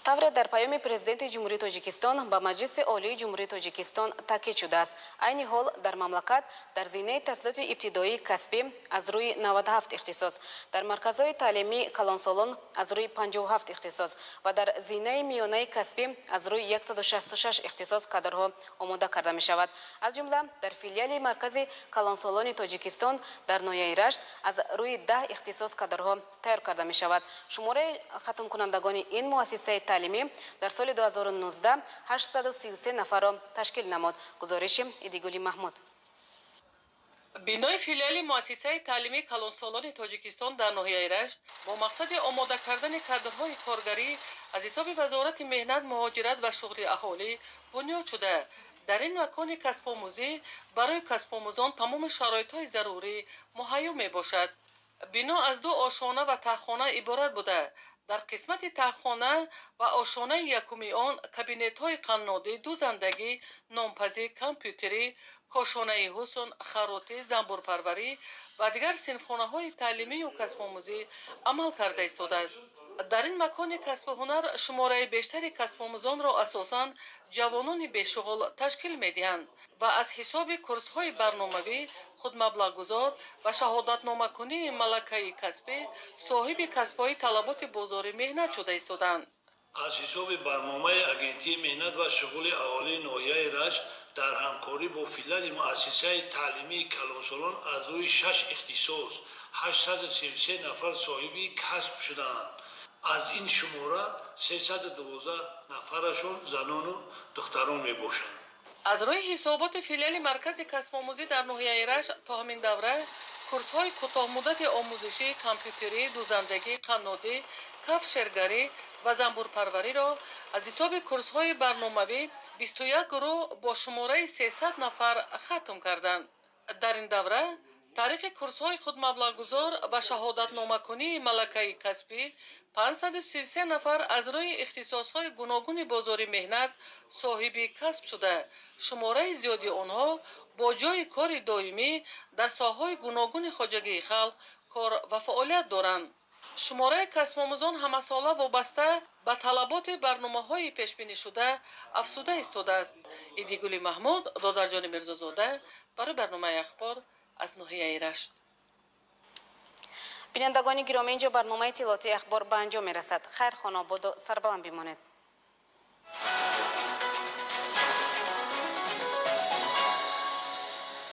тавре дар паёми президенти ҷумҳурии тоҷикистон ба маҷлиси олии ҷумҳурии тоҷикистон таъкид шудааст. айни ҳол дар мамлакат дар зинаи таҳсилоти ибтидоии касбӣ аз рӯи 97 ихтисос, дар марказҳои таълимии калонсолон аз рӯи 57 ихтисос ва дар зинаи миёнаи касбӣ аз рӯи 166 ихтисос кадрҳо омода карда мешавад. аз ҷумла дар филиали маркази калонсолони тоҷикистон дар ноҳияи Рашт аз рӯи 10 ихтисос кадрҳо тайёр карда мешавад. шумораи хатмкунандагони ин муассисаи таълимӣ дар соли 2019 833 нафарро ташкил намуд. гузориши Идигули Маҳмуд. бинои филиали муассисаи таълимии калонсолони тоҷикистон дар ноҳияи Рашт бо мақсади омода кардани кадрҳои коргарӣ аз ҳисоби вазорати меҳнат, муҳоҷират ва шуғли аҳолӣ бунёд шуда, дар ин макони касбомӯзӣ барои касбомӯзон тамоми шароитҳои зарурӣ муҳайё мебошад. бино аз ду ошхона ва таххона иборат буда, дар қисмати таххона ва ошхонаи якуми он кабинетҳои қаннодӣ, дузандагӣ, номпазӣ, компютерӣ, кошонаи ҳусн, харотӣ, занбурпарварӣ ва дигар синфхонаҳои таълимию касбомӯзӣ амал карда истодааст. дар ин макони касбу ҳунар шумораи бештари касбомӯзонро асосан ҷавонони бешуғул ташкил медиҳанд ва аз ҳисоби курсҳои барномавӣ, худмаблағгузор ва шаҳодатномакунии малакаи касбӣ соҳиби касбҳои талаботи бозори меҳнат шуда истоданд. аз ҳисоби барномаи агентии меҳнат ва шуғули аҳолии ноҳияи Рашт дар ҳамкорӣ бо филиали муассисаи таълимии калонсолон аз рӯи 6 ихтисос 833 нафар соҳиби касб шуданд. аз ин шумора 312 нафарашон занону духтарон мебошанд. аз рӯи ҳисоботи филиали маркази касбомӯзӣ дар ноҳияи Рашт то ҳамин давра курсҳои кӯтоҳмуддати омӯзишӣ, компютерӣ, дузандагӣ, қаннодӣ, кафшергарӣ ва занбурпарвариро аз ҳисоби курсҳои барномавӣ 21 гурӯҳ бо шумораи 300 нафар хатм карданд. дар ин давра тариқи курсҳои худмаблағгузор ва шаҳодатномакунии малакаи касбӣ 533 нафар аз рӯи ихтисосҳои гуногуни бозори меҳнат соҳиби касб шуда, шумораи зиёди онҳо бо ҷойи кори доимӣ дар соҳаҳои гуногуни хоҷагии халқ кор ва фаъолият доранд. шумораи касбомӯзон ҳамасола вобаста ба талаботи барномаҳои пешбинишуда афзуда истодааст. Идигули Маҳмуд, Додарҷони Мирзозода, барои барномаи ахбор аз ноҳияи Рашт. бинандагони гиромӣ, инҷо барномаи иттилоотии ахбор ба анҷом мерасад. хайр хонободу сарбаланд бимонед.